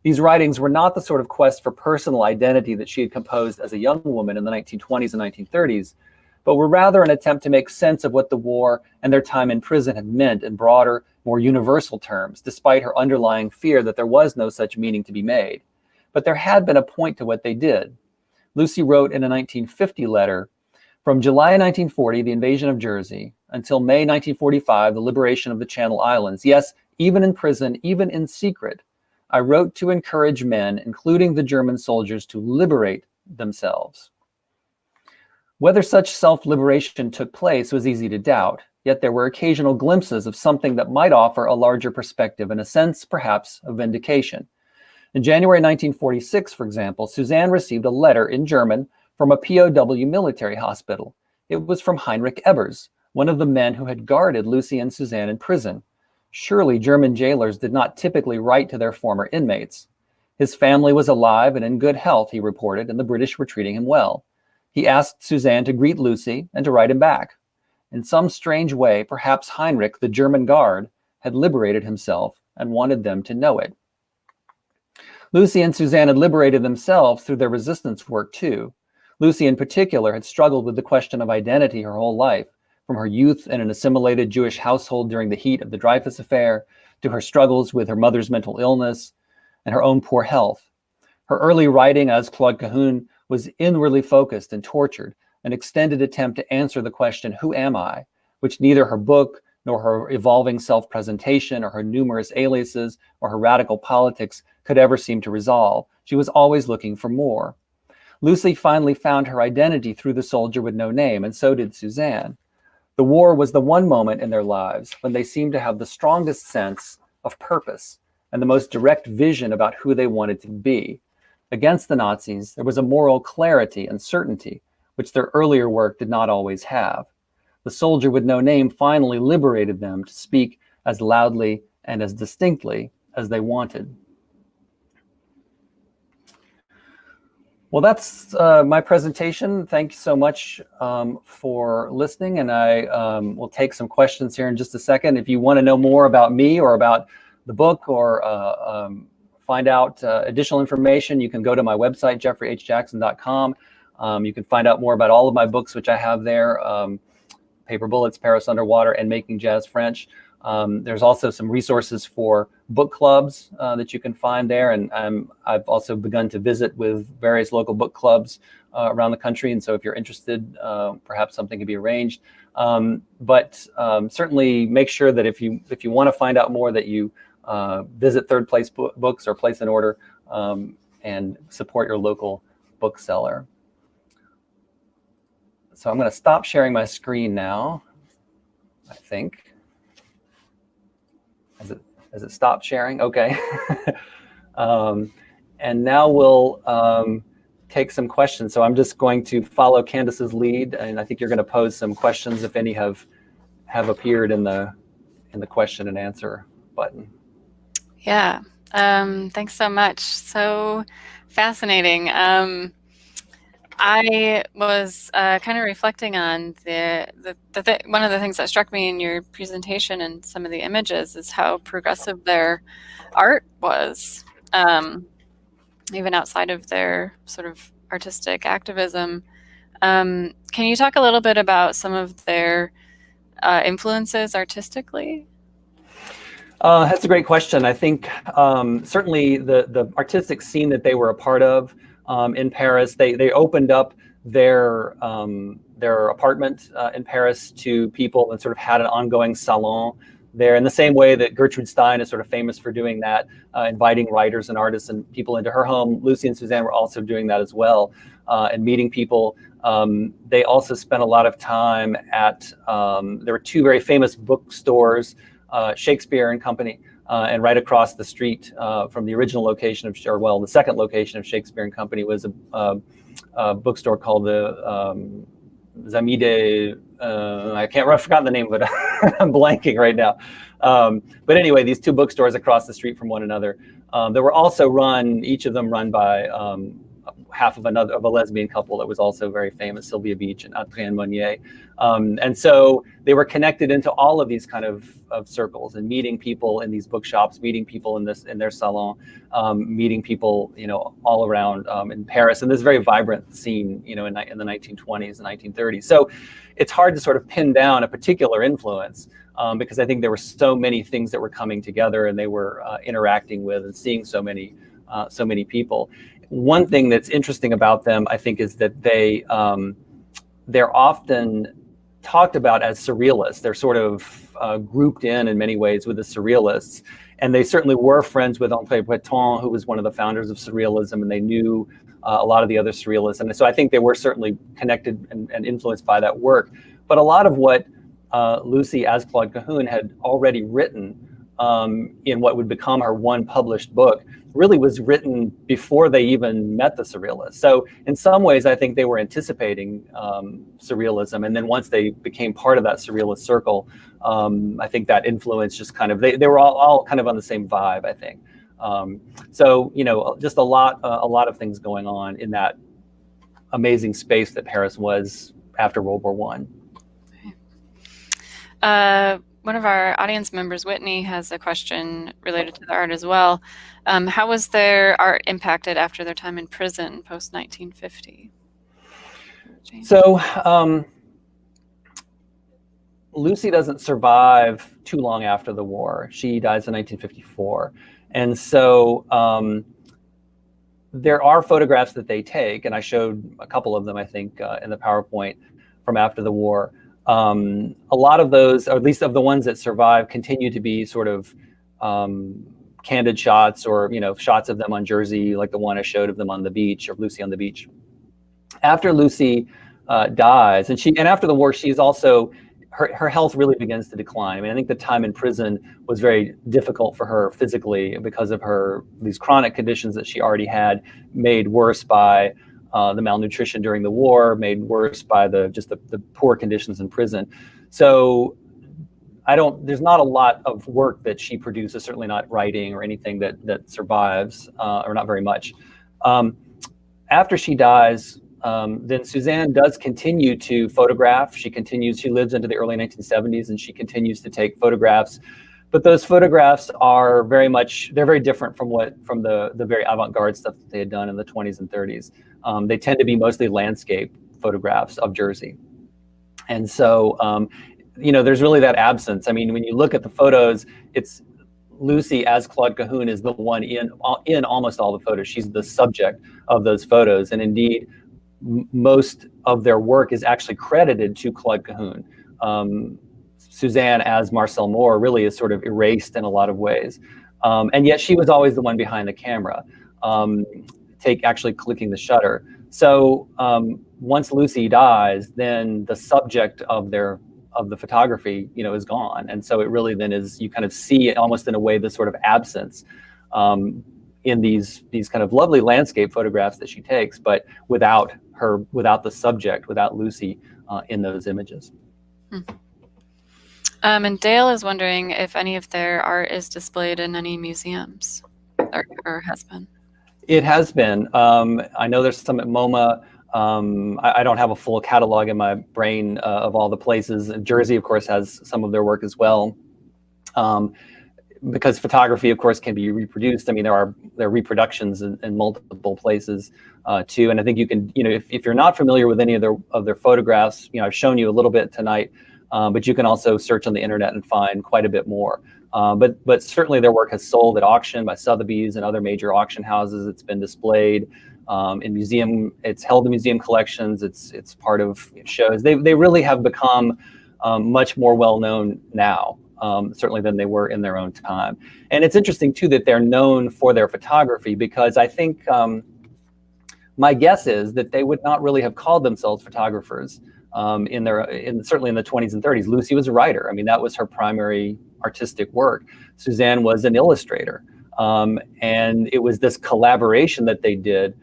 [SPEAKER 2] These writings were not the sort of quest for personal identity that she had composed as a young woman in the 1920s and 1930s, but were rather an attempt to make sense of what the war and their time in prison had meant in broader, more universal terms, despite her underlying fear that there was no such meaning to be made. But there had been a point to what they did. Lucy wrote in a 1950 letter, "From July 1940, the invasion of Jersey, until May 1945, the liberation of the Channel Islands, yes, even in prison, even in secret, I wrote to encourage men, including the German soldiers, to liberate themselves." Whether such self-liberation took place was easy to doubt, yet there were occasional glimpses of something that might offer a larger perspective and a sense, perhaps, of vindication. In January 1946, for example, Suzanne received a letter in German from a POW military hospital. It was from Heinrich Ebers, one of the men who had guarded Lucy and Suzanne in prison. Surely German jailers did not typically write to their former inmates. His family was alive and in good health, he reported, and the British were treating him well. He asked Suzanne to greet Lucy and to write him back. In some strange way, perhaps Heinrich, the German guard, had liberated himself and wanted them to know it. Lucy and Suzanne had liberated themselves through their resistance work too. Lucy in particular had struggled with the question of identity her whole life, from her youth in an assimilated Jewish household during the heat of the Dreyfus Affair, to her struggles with her mother's mental illness and her own poor health. Her early writing as Claude Cahun was inwardly focused and tortured, an extended attempt to answer the question, who am I? Which neither her book, nor her evolving self-presentation, or her numerous aliases, or her radical politics could ever seem to resolve. She was always looking for more. Lucy finally found her identity through The Soldier with No Name, and so did Suzanne. The war was the one moment in their lives when they seemed to have the strongest sense of purpose and the most direct vision about who they wanted to be. Against the Nazis, there was a moral clarity and certainty, which their earlier work did not always have. The Soldier with No Name finally liberated them to speak as loudly and as distinctly as they wanted. Well, that's my presentation. Thank you so much for listening, and I will take some questions here in just a second. If you want to know more about me or about the book, or find out additional information, you can go to my website, jeffreyhjackson.com. You can find out more about all of my books, which I have there, Paper Bullets, Paris Underwater, and Making Jazz French. There's also some resources for book clubs that you can find there. And I've also begun to visit with various local book clubs around the country. And so if you're interested, perhaps something can be arranged. But certainly make sure that if you want to find out more, that you visit Third Place Books or Place an Order and support your local bookseller. So I'm going to stop sharing my screen now, I think. Has it stopped sharing? Okay. And now we'll take some questions. So I'm just going to follow Candace's lead, and I think you're going to pose some questions, if any have appeared in the question and answer button.
[SPEAKER 1] Yeah. Thanks so much. So fascinating. I was kind of reflecting on one of the things that struck me in your presentation and some of the images is how progressive their art was, even outside of their sort of artistic activism. Can you talk a little bit about some of their influences artistically?
[SPEAKER 2] That's a great question. I think certainly the artistic scene that they were a part of in Paris, they opened up their apartment in Paris to people and sort of had an ongoing salon there, in the same way that Gertrude Stein is sort of famous for doing that, inviting writers and artists and people into her home. Lucy and Suzanne were also doing that as well, and meeting people. They also spent a lot of time at, there were two very famous bookstores, Shakespeare and Company, and right across the street from the original location of, the second location of Shakespeare and Company was a bookstore called the Amis de, I've forgotten the name of it. I'm blanking right now. But anyway, these two bookstores across the street from one another. They were also each of them run by half of a lesbian couple that was also very famous, Sylvia Beach and Adrienne Monnier. And so they were connected into all of these kind of circles, and meeting people in these bookshops, meeting people in their salon, meeting people, all around in Paris, and this very vibrant scene, in the 1920s and 1930s. So it's hard to sort of pin down a particular influence, because I think there were so many things that were coming together, and they were interacting with and seeing so many people. One thing that's interesting about them, I think, is that they're often talked about as surrealists. They're sort of grouped in many ways with the surrealists, and they certainly were friends with André Breton, who was one of the founders of surrealism, and they knew a lot of the other surrealists, and so I think they were certainly connected and influenced by that work. But a lot of what Lucy, as Claude Cahun, had already written in what would become her one published book really was written before they even met the surrealists. So in some ways, I think they were anticipating surrealism. And then once they became part of that surrealist circle, I think that influence just kind of, they were all kind of on the same vibe, I think. So, just a lot of things going on in that amazing space that Paris was after World War
[SPEAKER 1] I. One of our audience members, Whitney, has a question related to the art as well. How was their art impacted after their time in prison post-1950?
[SPEAKER 2] So Lucy doesn't survive too long after the war. She dies in 1954. And so there are photographs that they take, and I showed a couple of them, I think, in the PowerPoint from after the war. A lot of those, or at least of the ones that survive, continue to be sort of candid shots, or shots of them on Jersey, like the one I showed of them on the beach, or Lucy on the beach. After Lucy dies, and after the war, she's also, her health really begins to decline. I mean, I think the time in prison was very difficult for her physically because of these chronic conditions that she already had, made worse by the malnutrition during the war, made worse by the poor conditions in prison. So there's not a lot of work that she produces, certainly not writing or anything that survives, or not very much. After she dies, then Suzanne does continue to photograph. She lives into the early 1970s, and she continues to take photographs. But those photographs are they're very different from the very avant-garde stuff that they had done in the 20s and 30s. They tend to be mostly landscape photographs of Jersey. And so, there's really that absence. I mean, when you look at the photos, it's Lucy as Claude Cahun is the one in almost all the photos. She's the subject of those photos. And indeed, most of their work is actually credited to Claude Cahun. Suzanne as Marcel Moore really is sort of erased in a lot of ways. And yet she was always the one behind the camera, actually clicking the shutter. So once Lucy dies, then the subject of the photography, is gone. And so it really then is, you kind of see almost in a way this sort of absence in these kind of lovely landscape photographs that she takes, but without the subject, without Lucy in those images.
[SPEAKER 1] And Dale is wondering if any of their art is displayed in any museums, or has been.
[SPEAKER 2] It has been. I know there's some at MoMA. I don't have a full catalog in my brain of all the places. Jersey, of course, has some of their work as well. Because photography, of course, can be reproduced. I mean, there are reproductions in multiple places too. And I think you can, if you're not familiar with any of their photographs, I've shown you a little bit tonight, but you can also search on the internet and find quite a bit more. But certainly their work has sold at auction by Sotheby's and other major auction houses. It's been displayed in museum. It's held in museum collections. It's part of shows. They really have become much more well known now. Certainly than they were in their own time. And it's interesting too that they're known for their photography, because I think my guess is that they would not really have called themselves photographers certainly in the 20s and 30s. Lucy was a writer. I mean, that was her primary artistic work. Suzanne was an illustrator. And it was this collaboration that they did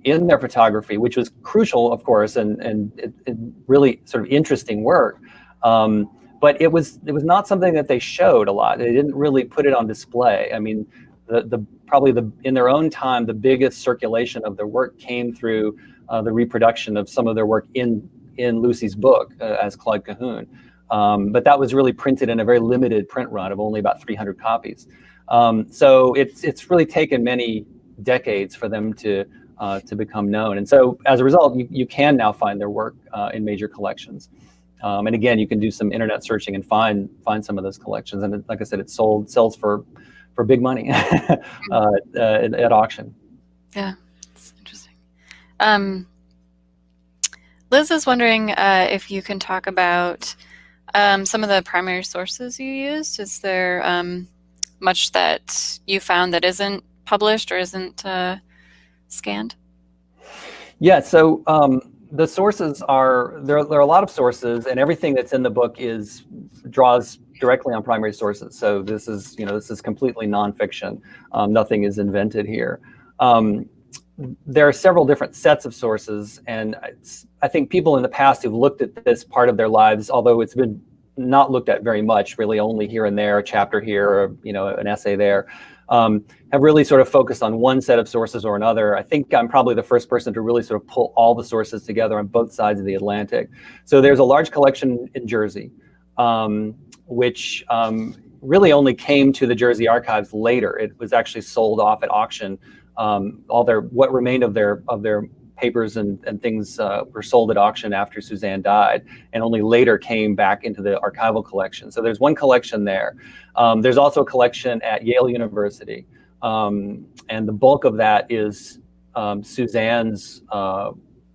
[SPEAKER 2] in their photography, which was crucial, of course, and really sort of interesting work. But it was not something that they showed a lot. They didn't really put it on display. I mean, in their own time, the biggest circulation of their work came through the reproduction of some of their work in Lucy's book as Claude Cahun. But that was really printed in a very limited print run of only about 300 copies. So it's really taken many decades for them to become known. And so as a result, you can now find their work in major collections. And again, you can do some internet searching and find some of those collections. And like I said, it sells for big money at auction.
[SPEAKER 1] Yeah, it's interesting. Liz is wondering if you can talk about some of the primary sources you used. Is there much that you found that isn't published or isn't scanned? Yeah,
[SPEAKER 2] so the sources there are a lot of sources, and everything that's in the book draws directly on primary sources. So this is completely nonfiction. Nothing is invented here. There are several different sets of sources, and I think people in the past who've looked at this part of their lives, although it's been not looked at very much, really only here and there, a chapter here, or an essay there, have really sort of focused on one set of sources or another. I think I'm probably the first person to really sort of pull all the sources together on both sides of the Atlantic. So there's a large collection in Jersey, which really only came to the Jersey archives later. It was actually sold off at auction. What remained of their papers and things were sold at auction after Suzanne died, and only later came back into the archival collection. So there's one collection there. There's also a collection at Yale University, And the bulk of that is Suzanne's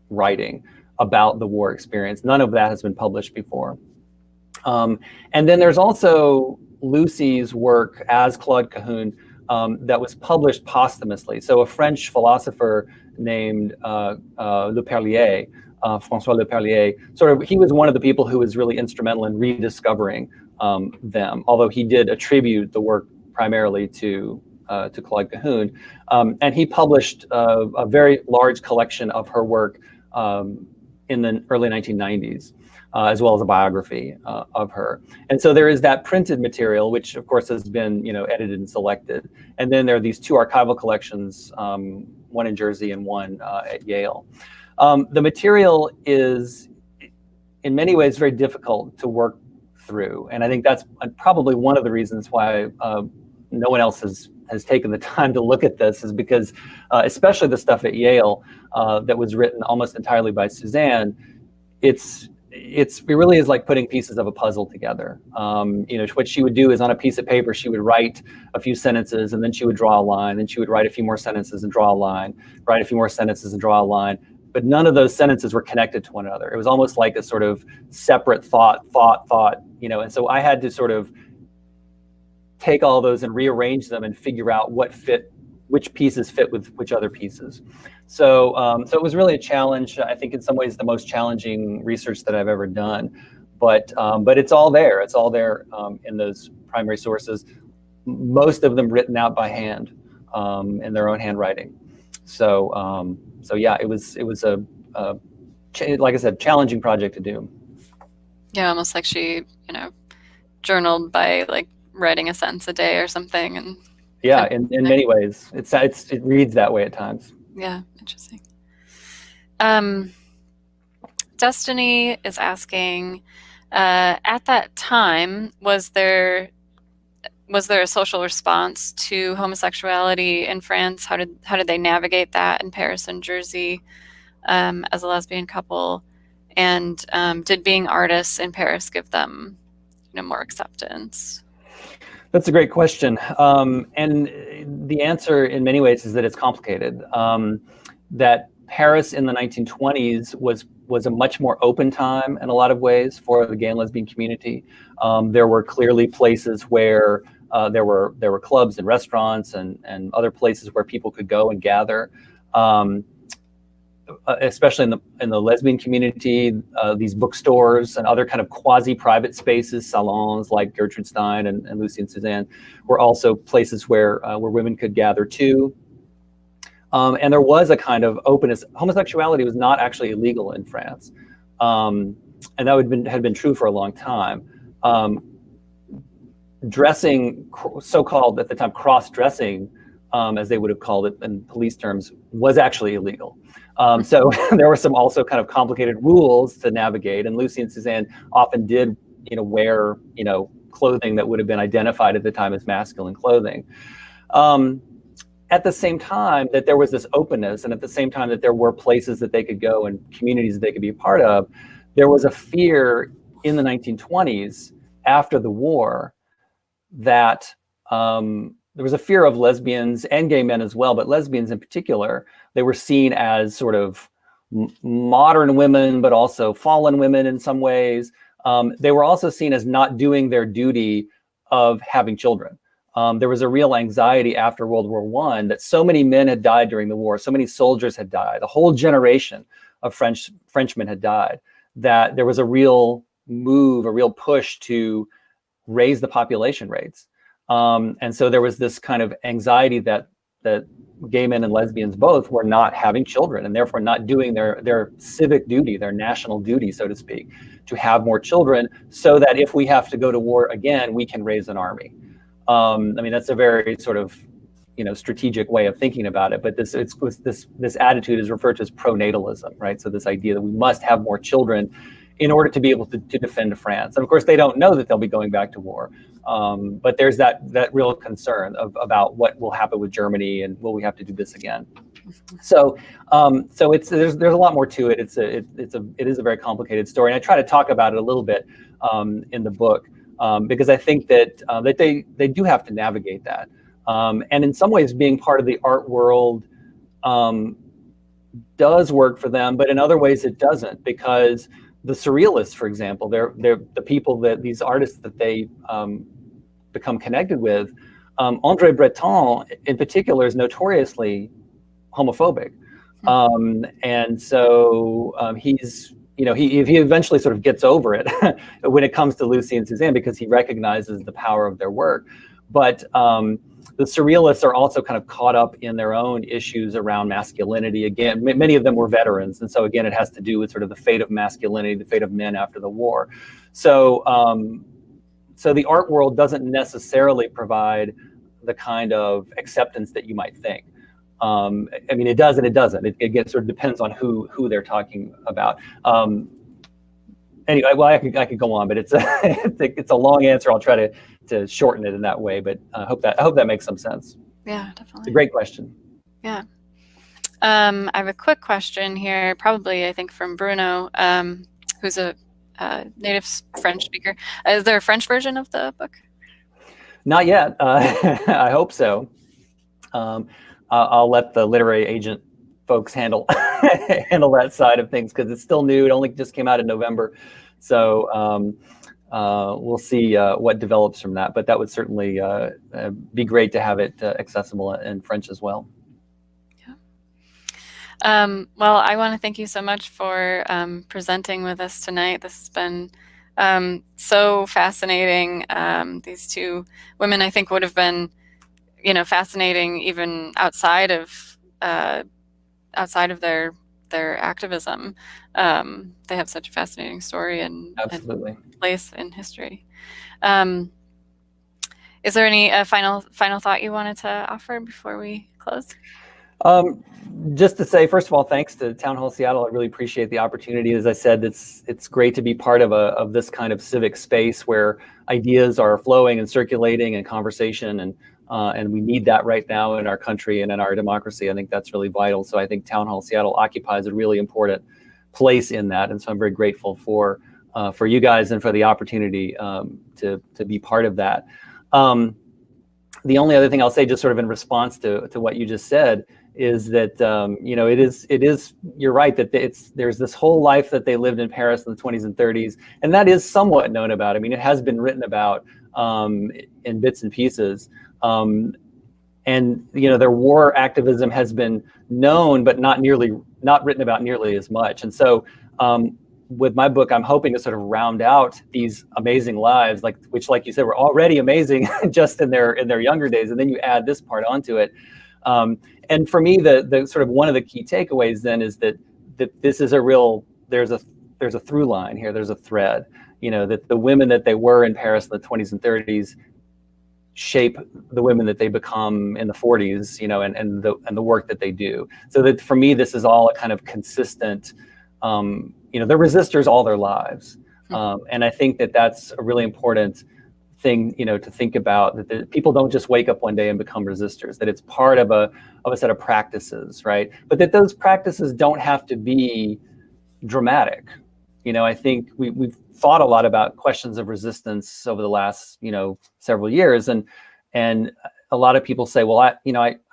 [SPEAKER 2] writing about the war experience. None of that has been published before. And then there's also Lucy's work as Claude Cahun that was published posthumously. So a French philosopher named Leperlier, François Leperlier, he was one of the people who was really instrumental in rediscovering them, although he did attribute the work primarily to Claude Cahun. And he published a very large collection of her work in the early 1990s, as well as a biography of her. And so there is that printed material, which of course has been edited and selected. And then there are these two archival collections, one in Jersey and one at Yale. The material is in many ways very difficult to work through. And I think that's probably one of the reasons why no one else has taken the time to look at this, is because especially the stuff at Yale that was written almost entirely by Suzanne, it really is like putting pieces of a puzzle together. What she would do is on a piece of paper, she would write a few sentences and then she would draw a line, then she would write a few more sentences and draw a line, write a few more sentences and draw a line. But none of those sentences were connected to one another. It was almost like a sort of separate thought, and so I had to sort of take all those and rearrange them and figure out which pieces fit with which other pieces. So it was really a challenge. I think in some ways the most challenging research that I've ever done, but it's all there. It's all there in those primary sources, most of them written out by hand in their own handwriting. So yeah, it was a like I said, challenging project to do.
[SPEAKER 1] Yeah, almost like she, journaled by like writing a sentence a day or something, and
[SPEAKER 2] yeah, in many ways, it reads that way at times.
[SPEAKER 1] Yeah, interesting. Destiny is asking, at that time, was there a social response to homosexuality in France? How did they navigate that in Paris and Jersey as a lesbian couple? And did being artists in Paris give them more acceptance?
[SPEAKER 2] That's a great question. And the answer in many ways is that it's complicated. That Paris in the 1920s was a much more open time in a lot of ways for the gay and lesbian community. There were clearly places where there were clubs and restaurants and other places where people could go and gather. Especially in the lesbian community, these bookstores and other kind of quasi-private spaces, salons like Gertrude Stein and Lucy and Suzanne, were also places where women could gather too. And there was a kind of openness. Homosexuality was not actually illegal in France, and that had been true for a long time. Dressing, so-called at the time cross-dressing, as they would have called it in police terms, was actually illegal. So there were some also kind of complicated rules to navigate, and Lucy and Suzanne often did, wear, clothing that would have been identified at the time as masculine clothing. At the same time that there was this openness, and at the same time that there were places that they could go and communities that they could be a part of, there was a fear in the 1920s after the war that there was a fear of lesbians and gay men as well, but lesbians in particular. They were seen as sort of modern women, but also fallen women in some ways. They were also seen as not doing their duty of having children. There was a real anxiety after World War I that so many men had died during the war, so many soldiers had died, a whole generation of Frenchmen had died, that there was a real move, a real push to raise the population rates. And so there was this kind of anxiety that gay men and lesbians both were not having children, and therefore not doing their civic duty, their national duty, so to speak, to have more children, so that if we have to go to war again, we can raise an army. I mean, that's a very sort of strategic way of thinking about it. But this attitude is referred to as pronatalism, right? So this idea that we must have more children in order to be able to defend France. And of course, they don't know that they'll be going back to war. But there's that real concern about what will happen with Germany and will we have to do this again. So there's a lot more to it. It is a very complicated story, and I try to talk about it a little bit in the book because I think that they do have to navigate that. And in some ways, being part of the art world does work for them, but in other ways it doesn't, because the Surrealists, for example, they're the people that these artists that they become connected with. Andre Breton, in particular, is notoriously homophobic, and so he's he eventually sort of gets over it when it comes to Lucy and Suzanne, because he recognizes the power of their work. But the Surrealists are also kind of caught up in their own issues around masculinity. Again, many of them were veterans, and so again, it has to do with sort of the fate of masculinity, the fate of men after the war. So, so the art world doesn't necessarily provide the kind of acceptance that you might think. I mean, it does and it doesn't. It again sort of depends on who they're talking about. Anyway, well, I could go on, but it's a long answer. I'll try to shorten it in that way, but I hope that makes some sense.
[SPEAKER 1] Yeah, definitely.
[SPEAKER 2] It's a great question.
[SPEAKER 1] Yeah. I have a quick question here, probably I think from Bruno, who's a native French speaker. Is there a French version of the book?
[SPEAKER 2] Not yet. I hope so. I'll let the literary agent folks handle that side of things, because it's still new. It only just came out in November, so we'll see what develops from that. But that would certainly be great to have it accessible in French as well.
[SPEAKER 1] Yeah. Well, I want to thank you so much for presenting with us tonight. This has been so fascinating. These two women, I think, would have been, fascinating even outside of their activism. They have such a fascinating story and place in history. Is there any final thought you wanted to offer before we close?
[SPEAKER 2] Just to say, first of all, thanks to Town Hall Seattle. I really appreciate the opportunity. As I said, it's great to be part of this kind of civic space where ideas are flowing and circulating and conversation, and we need that right now in our country and in our democracy. I think that's really vital. So I think Town Hall Seattle occupies a really important place in that, and so I'm very grateful for you guys and for the opportunity to be part of that. The only other thing I'll say, just sort of in response to what you just said, is that it is you're right that there's this whole life that they lived in Paris in the 20s and 30s, and that is somewhat known about. I mean, it has been written about in bits and pieces, and their war activism has been known, but not written about nearly as much. And so with my book, I'm hoping to sort of round out these amazing lives, which, like you said, were already amazing just in their younger days, and then you add this part onto it. And for me, the sort of one of the key takeaways then is that this is there's a through line here. There's a thread, that the women that they were in Paris in the 20s and 30s shape the women that they become in the 40s, and the work that they do. So that for me, this is all a kind of consistent, they're resistors all their lives. And I think that that's a really important thing, to think about, that people don't just wake up one day and become resistors, that it's part of a set of practices, right? But that those practices don't have to be dramatic. I think we've thought a lot about questions of resistance over the last, several years, and a lot of people say, well, I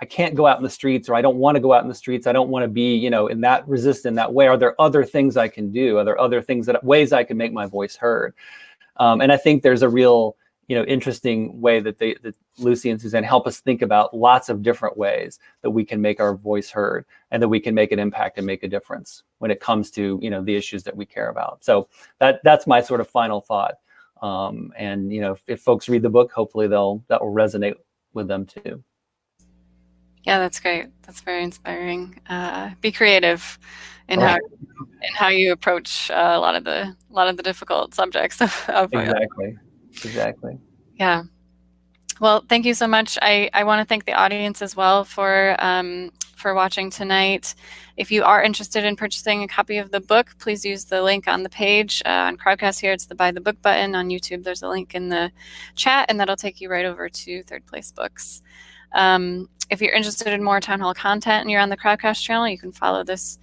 [SPEAKER 2] can't go out in the streets, or I don't want to go out in the streets. I don't want to be, in that resistant that way. Are there other things I can do? Are there other ways I can make my voice heard? And I think there's a real, interesting way that Lucy and Suzanne help us think about lots of different ways that we can make our voice heard, and that we can make an impact and make a difference when it comes to, the issues that we care about. So that's my sort of final thought. And, if folks read the book, hopefully that will resonate with them too.
[SPEAKER 1] Yeah, that's great. That's very inspiring. Be creative in how you approach a lot of the difficult subjects of
[SPEAKER 2] Exactly.
[SPEAKER 1] Yeah. Well, thank you so much. I want to thank the audience as well for watching tonight. If you are interested in purchasing a copy of the book, please use the link on the page. On Crowdcast here, it's the Buy the Book button. On YouTube, there's a link in the chat, and that'll take you right over to Third Place Books. If you're interested in more Town Hall content and you're on the Crowdcast channel, you can follow this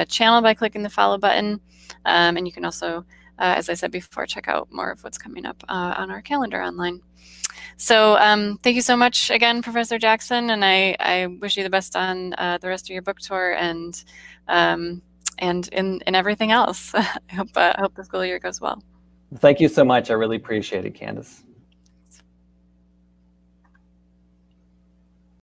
[SPEAKER 1] channel by clicking the follow button. And you can also, as I said before, check out more of what's coming up on our calendar online. So thank you so much again, Professor Jackson, and I wish you the best on the rest of your book tour and in everything else. I hope the school year goes well.
[SPEAKER 2] Thank you so much. I really appreciate it, Candace.